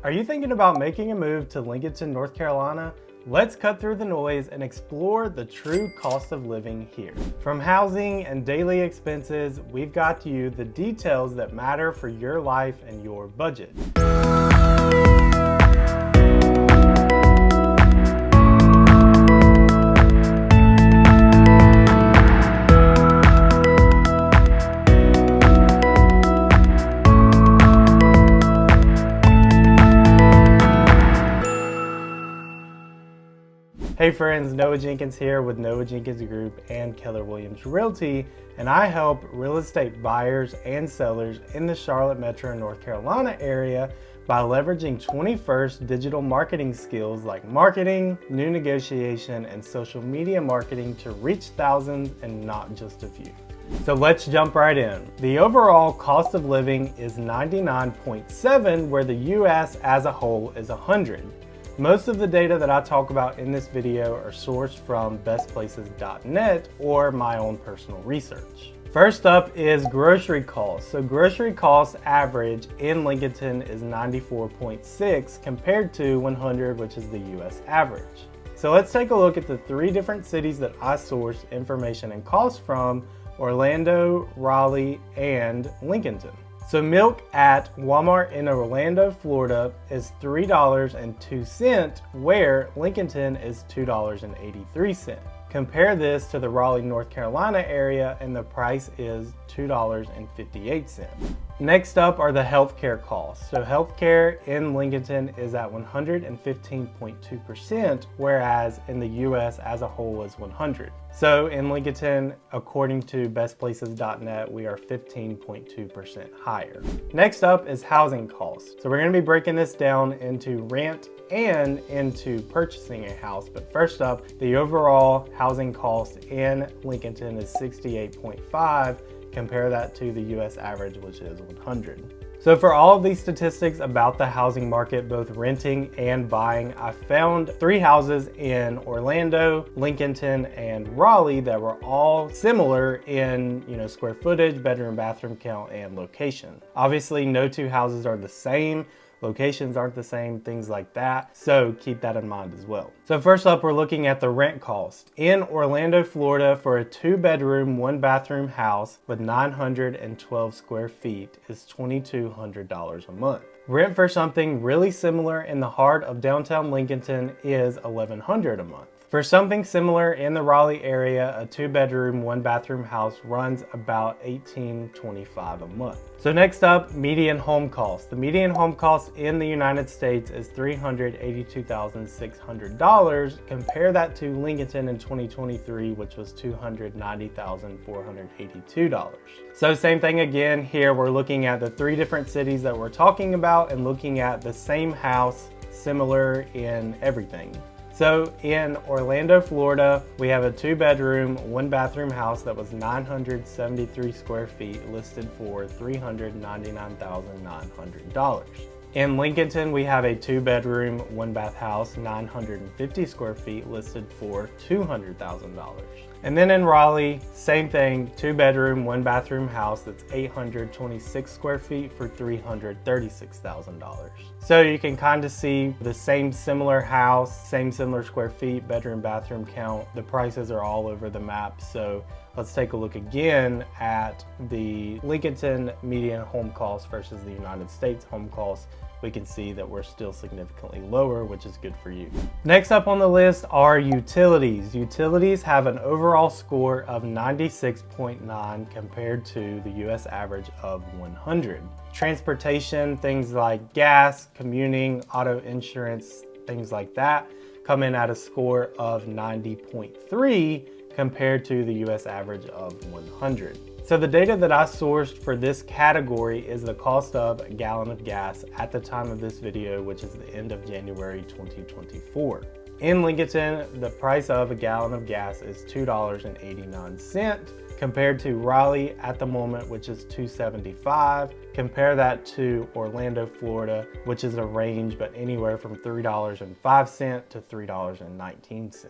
Are you thinking about making a move to Lincolnton, North Carolina? Let's cut through the noise and explore the true cost of living here. From housing and daily expenses, we've got you the details that matter for your life and your budget. Hey friends, Noah Jenkins here with Noah Jenkins Group and Keller Williams Realty, and I help real estate buyers and sellers in the Charlotte Metro and North Carolina area by leveraging 21st digital marketing skills like marketing, new negotiation, and social media marketing to reach thousands and not just a few. So let's jump right in. The overall cost of living is 99.7, where the US as a whole is 100. Most of the data that I talk about in this video are sourced from bestplaces.net or my own personal research. First up is grocery costs. So grocery costs average in Lincolnton is 94.6 compared to 100, which is the US average. So let's take a look at the three different cities that I sourced information and costs from: Orlando, Raleigh, and Lincolnton. So milk at Walmart in Orlando, Florida is $3.02, where Lincolnton is $2.83. Compare this to the Raleigh, North Carolina area, and the price is $2.58. Next up are the healthcare costs. So healthcare in Lincolnton is at 115.2%, whereas in the US as a whole is 100. So in Lincolnton, according to bestplaces.net, we are 15.2% higher. Next up is housing costs. So we're going to be breaking this down into rent and into purchasing a house. But first up, the overall housing cost in Lincolnton is 68.5. Compare that to the US average, which is 100. So for all of these statistics about the housing market, both renting and buying, I found three houses in Orlando, Lincolnton, and Raleigh that were all similar in square footage, bedroom, bathroom count, and location. Obviously, no two houses are the same. Locations aren't the same, things like that. So keep that in mind as well. So first up, we're looking at the rent cost. In Orlando, Florida, for a 2-bedroom, 1-bathroom house with 912 square feet is $2,200 a month. Rent for something really similar in the heart of downtown Lincolnton is $1,100 a month. For something similar in the Raleigh area, a 2-bedroom, 1-bathroom house runs about $1,825 a month. So next up, median home cost. The median home cost in the United States is $382,600. Compare that to Lincolnton in 2023, which was $290,482. So same thing again here, we're looking at the three different cities that we're talking about and looking at the same house, similar in everything. So in Orlando, Florida, we have a 2-bedroom, 1-bathroom house that was 973 square feet, listed for $399,900. In Lincolnton, we have a 2-bedroom, 1-bath house, 950 square feet, listed for $200,000. And then in Raleigh, same thing, 2-bedroom, 1-bathroom house that's 826 square feet for $336,000. So you can kind of see the same similar house, same similar square feet, bedroom, bathroom count. The prices are all over the map. So let's take a look again at the Lincolnton median home cost versus the United States home cost. We can see that we're still significantly lower, which is good for you. Next up on the list are utilities. Utilities have an overall score of 96.9 compared to the US average of 100. Transportation, things like gas, commuting, auto insurance, things like that, come in at a score of 90.3 compared to the US average of 100. So the data that I sourced for this category is the cost of a gallon of gas at the time of this video, which is the end of January 2024. In Lincolnton, the price of a gallon of gas is $2.89 compared to Raleigh at the moment, which is $2.75. Compare that to Orlando, Florida, which is a range, but anywhere from $3.05 to $3.19.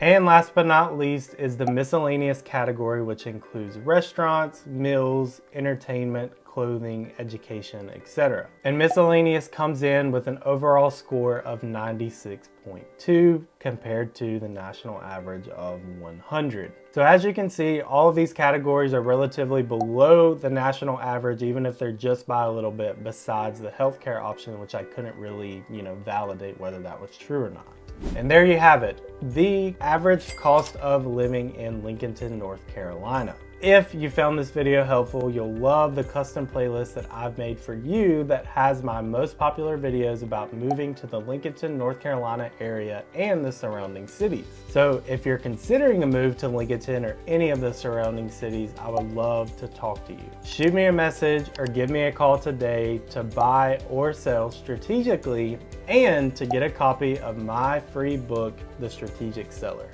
And last but not least is the miscellaneous category, which includes restaurants, meals, entertainment, clothing, education, etc. And miscellaneous comes in with an overall score of 96.2 compared to the national average of 100. So as you can see, all of these categories are relatively below the national average, even if they're just by a little bit, besides the healthcare option, which I couldn't really, validate whether that was true or not. And there you have it, the average cost of living in Lincolnton, North Carolina. If you found this video helpful, you'll love the custom playlist that I've made for you that has my most popular videos about moving to the Lincolnton, North Carolina area and the surrounding cities. So if you're considering a move to Lincolnton or any of the surrounding cities, I would love to talk to you. Shoot me a message or give me a call today to buy or sell strategically and to get a copy of my free book, The Strategic Seller.